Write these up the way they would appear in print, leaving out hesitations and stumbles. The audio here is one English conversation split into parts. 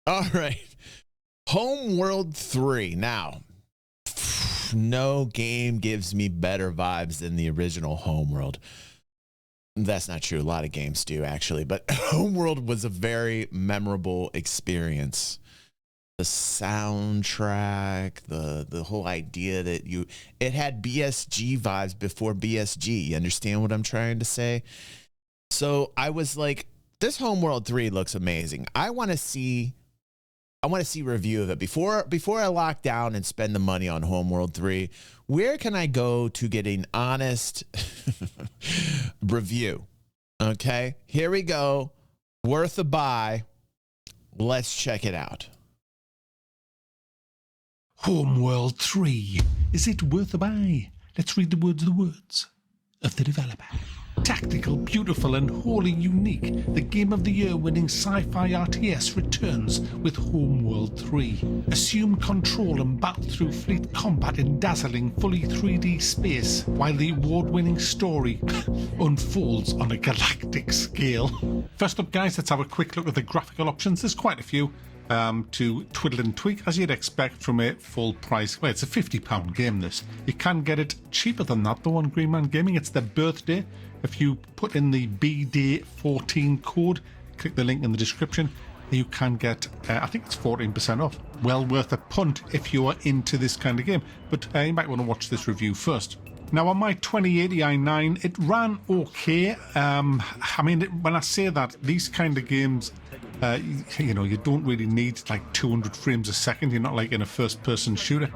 All right. Homeworld 3. Now, no game gives me better vibes than the original Homeworld. That's not true. A lot of games do, actually. But Homeworld was a very memorable experience. The soundtrack, the whole idea that it had BSG vibes before BSG. You understand what I'm trying to say? So I was like, this Homeworld 3 looks amazing. I want to see a review of it before I lock down and spend the money on Homeworld 3. Where can I go to get an honest review? Okay, here we go. Worth a buy. Let's check it out. Homeworld 3. Is it worth a buy? Let's read the words of the developer. Tactical, beautiful and wholly unique, the Game of the Year winning sci-fi RTS returns with Homeworld 3. Assume control and battle through fleet combat in dazzling, fully 3D space, while the award-winning story unfolds on a galactic scale. First up, guys, let's have a quick look at the graphical options. There's quite a few to twiddle and tweak, as you'd expect from a full price. Well, it's a £50 game, this. You can get it cheaper than that, though, on Green Man Gaming. It's their birthday. If you put in the BDay14 code, click the link in the description, you can get, I think it's 14% off. Well worth a punt if you are into this kind of game. But you might want to watch this review first. Now, on my 2080 i9, it ran okay. I mean, when I say that, these kind of games, you know, you don't really need like 200 frames a second. You're not like in a first-person shooter.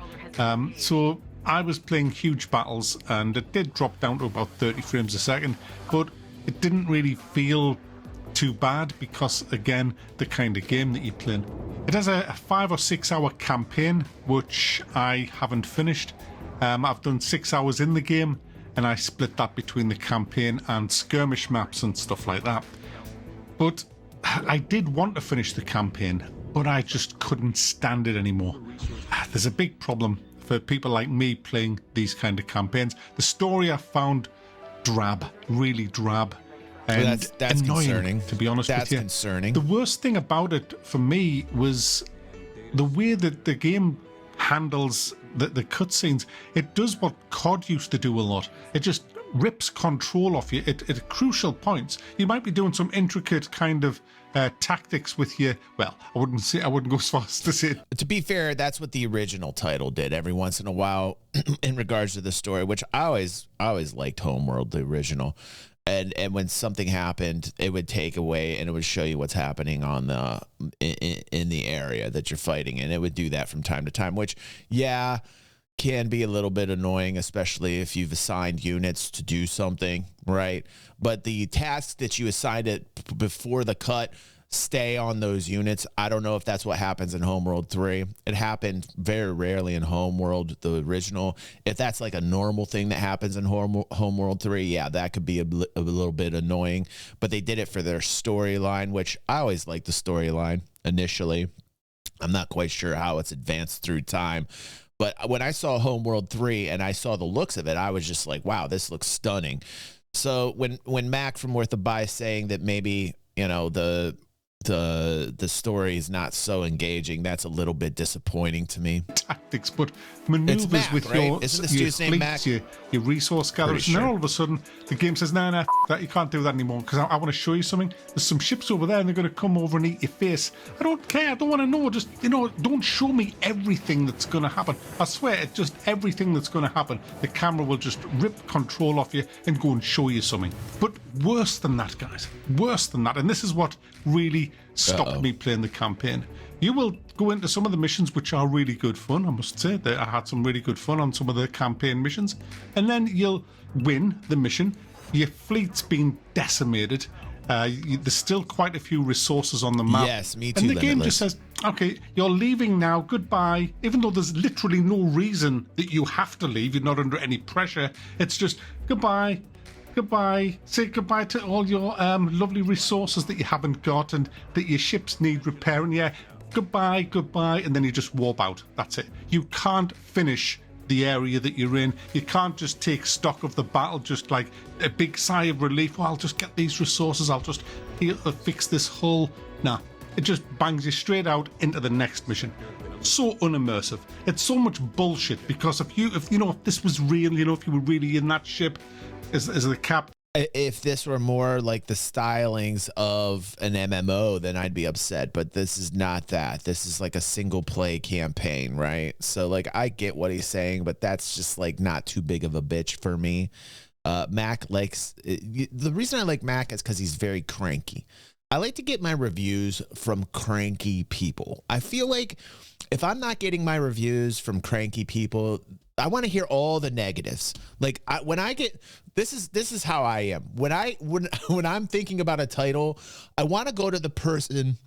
So I was playing huge battles, and it did drop down to about 30 frames a second, but it didn't really feel too bad because, again, the kind of game that you're playing. It has a 5 or 6 hour campaign, which I haven't finished. I've done 6 hours in the game, and I split that between the campaign and skirmish maps and stuff like that. But I did want to finish the campaign, but I just couldn't stand it anymore. There's a big problem for people like me playing these kind of campaigns. The story I found drab, really drab, and that's annoying, concerning. to be honest with you. That's concerning. The worst thing about it for me was the way that the game handles the cutscenes. It does what COD used to do a lot. It just rips control off you at crucial points. You might be doing some intricate kind of tactics with your, well, I wouldn't go as far as to say it. To be fair, that's what the original title did every once in a while in regards to the story, which I always liked Homeworld, the original. And when something happened, it would take away and it would show you what's happening on in the area that you're fighting, and it would do that from time to time, which, yeah, can be a little bit annoying, especially if you've assigned units to do something, right? But the tasks that you assigned it before the cut stay on those units. I don't know if that's what happens in Homeworld 3. It happened very rarely in Homeworld, the original. If that's like a normal thing that happens in Homeworld 3, yeah, that could be a little bit annoying. But they did it for their storyline, which I always liked the storyline initially. I'm not quite sure how it's advanced through time. But when I saw Homeworld 3 and I saw the looks of it, I was just like, wow, this looks stunning. So when Mac from Worth a Buy is saying that maybe, you know, the story is not so engaging, that's a little bit disappointing to me. Tactics, but maneuvers Mac, with right? your Fleets, your resource gatherers, sure. and then all of a sudden the game says, no, that you can't do that anymore because I want to show you something. There's some ships over there and they're going to come over and eat your face. I don't care. I don't want to know. Just, you know, don't show me everything that's going to happen. I swear, it's just everything that's going to happen. The camera will just rip control off you and go and show you something. But worse than that, guys, worse than that, and this is what really stopped me playing the campaign. You will go into some of the missions, which are really good fun, I must say. I had some really good fun on some of the campaign missions. And then you'll win the mission. Your fleet's been decimated. There's still quite a few resources on the map. Yes, me too. And the game just says, okay, you're leaving now, goodbye. Even though there's literally no reason that you have to leave, you're not under any pressure. It's just, goodbye. Goodbye. Say goodbye to all your lovely resources that you haven't got and that your ships need repairing. Yeah, goodbye, goodbye, and then you just warp out. That's it. You can't finish the area that you're in. You can't just take stock of the battle, just like a big sigh of relief. Oh, I'll just get these resources. I'll just fix this hull. Nah, it just bangs you straight out into the next mission. So unimmersive. It's so much bullshit, because if this was real, if you were really in that ship as the captain. If this were more like the stylings of an MMO, then I'd be upset. But this is not that. This is like a single play campaign, right? So like I get what he's saying, but that's just like not too big of a bitch for me. Mack likes the reason I like Mack is because he's very cranky. I like to get my reviews from cranky people. I feel like if I'm not getting my reviews from cranky people, I want to hear all the negatives. Like when I get this is how I am. When I'm thinking about a title, I want to go to the person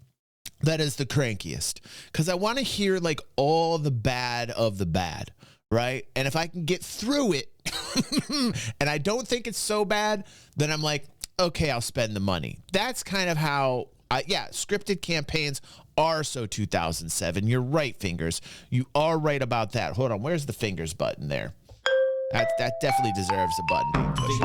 that is the crankiest, because I want to hear like all the bad of the bad, right? And if I can get through it and I don't think it's so bad, then I'm like, okay, I'll spend the money. That's kind of how scripted campaigns are so 2007. You're right, Fingers. You are right about that. Hold on, where's the Fingers button there? That definitely deserves a button being pushed.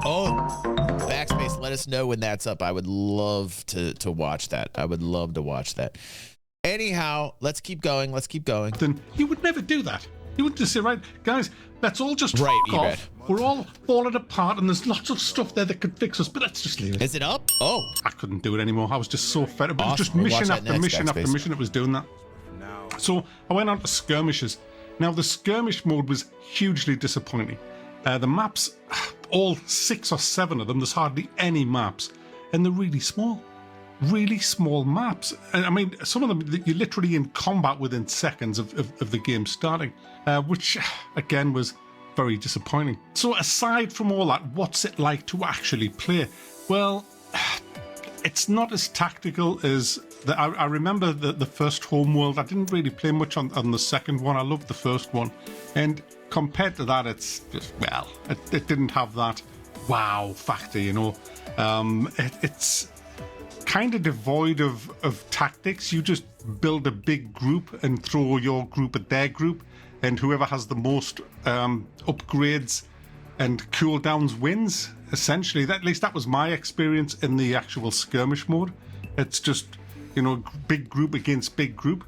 Oh, backspace, let us know when that's up. I would love to watch that. I would love to watch that. Anyhow, let's keep going. Then you would never do that. You wouldn't just say, right, guys, let's all just fuck off. We're all falling apart, and there's lots of stuff there that could fix us, but let's just leave it. Is it up? Oh. I couldn't do it anymore. I was just so fed up. It was just mission after mission after mission it was doing that. So I went on to skirmishes. Now, the skirmish mode was hugely disappointing. The maps, all 6 or 7 of them, there's hardly any maps, and they're really small. Really small maps. I mean, some of them you're literally in combat within seconds of the game starting, which again was very disappointing. So aside from all that, what's it like to actually play? Well, it's not as tactical as I remember the first Homeworld. I didn't really play much on the second one. I loved the first one, and compared to that, it's just, well, it didn't have that wow factor, it's kind of devoid of tactics. You just build a big group and throw your group at their group, and whoever has the most upgrades and cooldowns wins, essentially. At least that was my experience in the actual skirmish mode. It's just, big group against big group.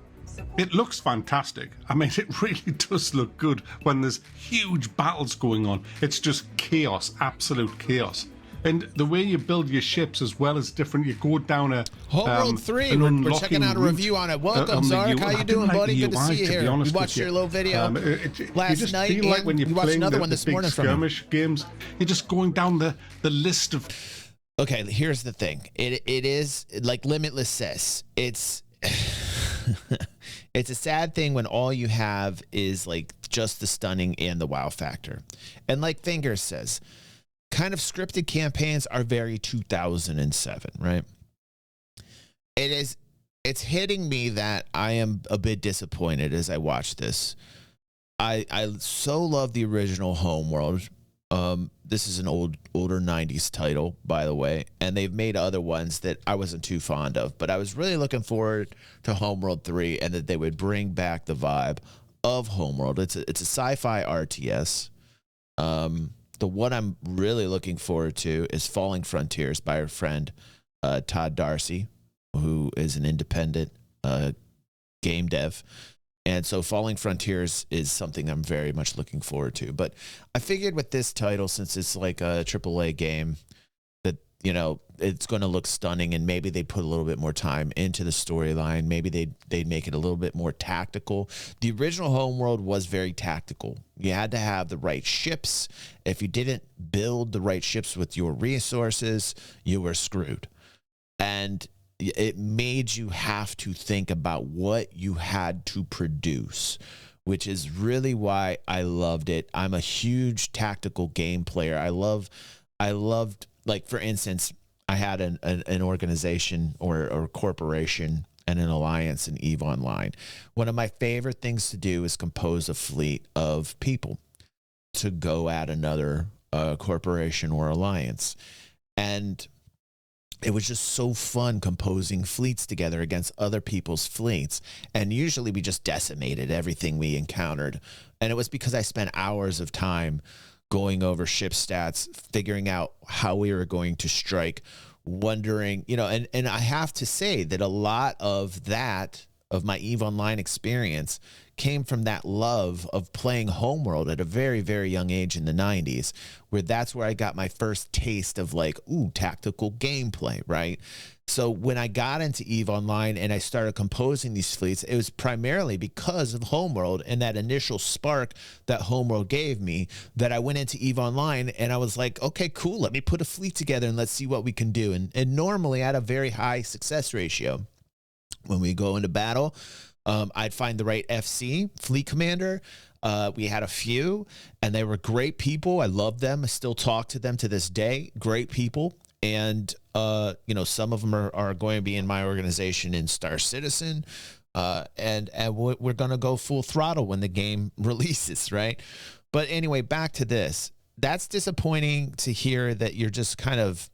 It looks fantastic. I mean, it really does look good when there's huge battles going on. It's just chaos, absolute chaos. And the way you build your ships as well is different. You go down a Homeworld 3. We're checking out a review on it. Welcome, Zark. How you doing, buddy? Good to see you here. You watched your little video last night. You like when you're playing another one this morning from skirmish games. You're just going down the list of. Okay, here's the thing. It is like Limitless says. It's it's a sad thing when all you have is like just the stunning and the wow factor. And like Fingers says, kind of scripted campaigns are very 2007, right? It's hitting me that I am a bit disappointed as I watch this. I so love the original Homeworld. This is an older 90s title, by the way, and they've made other ones that I wasn't too fond of, but I was really looking forward to Homeworld 3 and that they would bring back the vibe of Homeworld. It's a sci-fi RTS. The one I'm really looking forward to is Falling Frontiers by our friend Todd Darcy, who is an independent game dev. And so Falling Frontiers is something I'm very much looking forward to. But I figured with this title, since it's like a AAA game, that, it's going to look stunning, and maybe they put a little bit more time into the storyline. Maybe they'd make it a little bit more tactical. The original Homeworld was very tactical. You had to have the right ships. If you didn't build the right ships with your resources, you were screwed. And it made you have to think about what you had to produce, which is really why I loved it. I'm a huge tactical game player. I loved, like, for instance, I had an organization or corporation and an alliance in EVE Online. One of my favorite things to do is compose a fleet of people to go at another corporation or alliance. And it was just so fun composing fleets together against other people's fleets. And usually we just decimated everything we encountered. And it was because I spent hours of time going over ship stats, figuring out how we were going to strike, wondering, and I have to say that a lot of that, of my EVE Online experience, came from that love of playing Homeworld at a very, very young age in the 90s, where that's where I got my first taste of like, tactical gameplay, right? So when I got into EVE Online and I started composing these fleets, it was primarily because of Homeworld and that initial spark that Homeworld gave me, that I went into EVE Online and I was like, okay, cool, let me put a fleet together and let's see what we can do. And normally I had a very high success ratio. When we go into battle, I'd find the right FC, fleet commander. We had a few, and they were great people. I love them. I still talk to them to this day. Great people. And, some of them are going to be in my organization in Star Citizen. And we're going to go full throttle when the game releases, right? But anyway, back to this. That's disappointing to hear that you're just kind of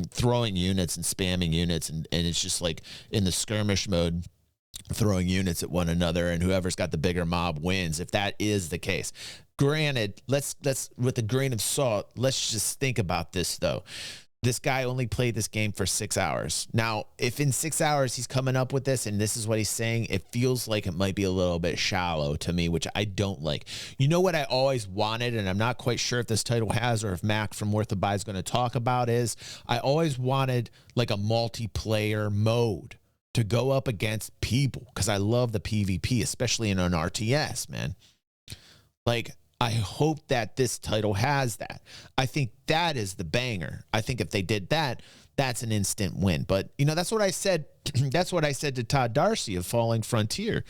throwing units and spamming units, and it's just like in the skirmish mode, throwing units at one another, and whoever's got the bigger mob wins, if that is the case. Granted, let's with a grain of salt, let's just think about this though. This guy only played this game for 6 hours. Now, if in 6 hours he's coming up with this and this is what he's saying, it feels like it might be a little bit shallow to me, which I don't like. You know what I always wanted, and I'm not quite sure if this title has or if Mack from Worth the Buy is going to talk about, is I always wanted like a multiplayer mode to go up against people, because I love the PvP, especially in an RTS, man. Like, I hope that this title has that. I think that is the banger. I think if they did that, that's an instant win. But, that's what I said. That's what I said to Todd Darcy of Falling Frontier.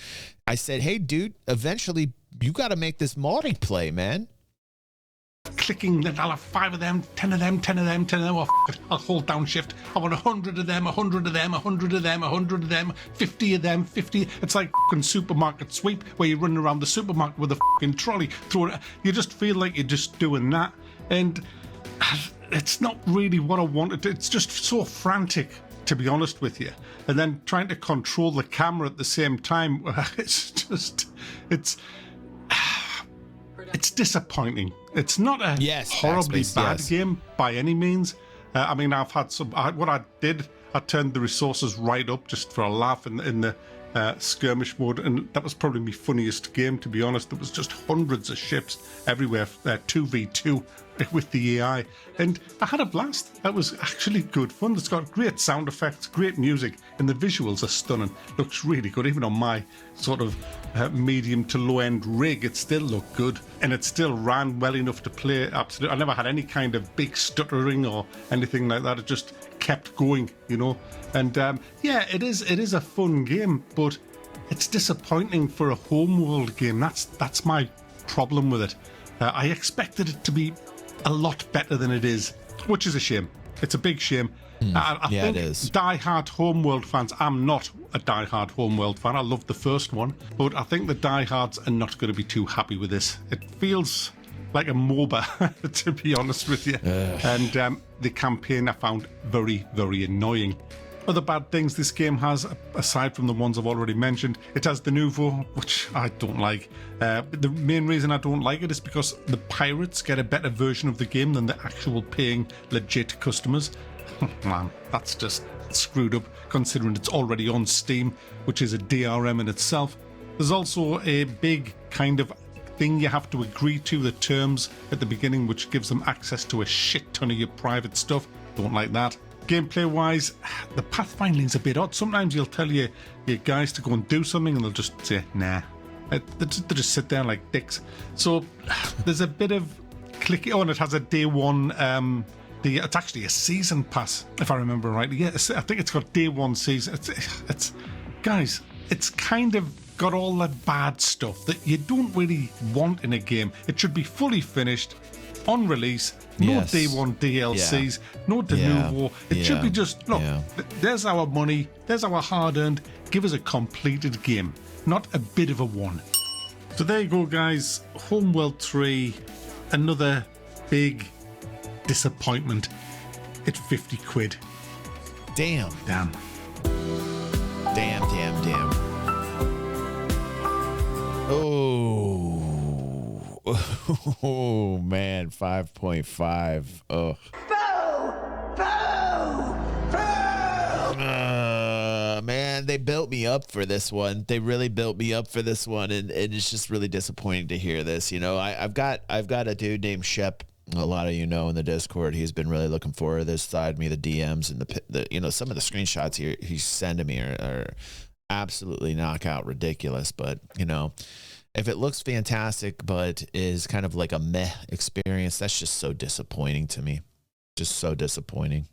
I said, hey, dude, eventually you got to make this multiplayer, man. Clicking that I'll have 5 of them, 10 of them, 10 of them, 10 of them, or I'll hold down shift. I want 100 of them, 100 of them, 100 of them, 100 of them, 50 of them, 50. It's like supermarket sweep where you're running around the supermarket with a trolley throwing it. You just feel like you're just doing that. And it's not really what I wanted. It's just so frantic, to be honest with you. And then trying to control the camera at the same time, it's disappointing. It's not a horribly bad game by any means. I mean, I've had some. What I did, I turned the resources right up just for a laugh in the skirmish mode, and that was probably my funniest game, to be honest. There was just hundreds of ships everywhere, 2v2 with the AI, and I had a blast. That was actually good fun. It's got great sound effects, great music, and the visuals are stunning. Looks really good, even on my sort of medium to low end rig. It still looked good, and it still ran well enough to play. Absolutely, I never had any kind of big stuttering or anything like that. It just kept going, And yeah, it is a fun game, but it's disappointing for a Homeworld game. That's my problem with it. I expected it to be a lot better than it is, which is a shame. It's a big shame. I think it is. Die-hard Homeworld fans, I'm not a die-hard Homeworld fan. I loved the first one, but I think the die-hards are not going to be too happy with this. It feels like a MOBA, to be honest with you. And the campaign I found very, very annoying. Other bad things this game has, aside from the ones I've already mentioned, it has the nouveau, which I don't like. The main reason I don't like it is because the pirates get a better version of the game than the actual paying legit customers. Man, that's just screwed up, considering it's already on Steam, which is a DRM in itself. There's also a big kind of thing you have to agree to, the terms at the beginning, which gives them access to a shit ton of your private stuff. Don't like that. Gameplay wise, the pathfinding's a bit odd. Sometimes you'll tell your guys to go and do something and they'll just say nah. They just sit there like dicks. So there's a bit of clicky. Oh, and it has a day one. It's actually a season pass, if I remember rightly. Yeah, I think it's got day one season. It's guys, it's kind of got all the bad stuff that you don't really want in a game. It should be fully finished on release. No day one DLCs, no de nouveau. It should be just, look, there's our money, there's our hard-earned, give us a completed game, not a bit of a one. So there you go, guys. Homeworld 3, another big disappointment at 50 quid. Damn. Oh man, 5.5. Oh. Man, they built me up for this one. They really built me up for this one, and it's just really disappointing to hear this. You know, I've got a dude named Shep. A lot of you know in the Discord, he's been really looking forward to this side, me the DMs and the you know, some of the screenshots he's sending me are absolutely knockout ridiculous. But you know, if it looks fantastic but is kind of like a meh experience, that's just so disappointing to me. Just so disappointing.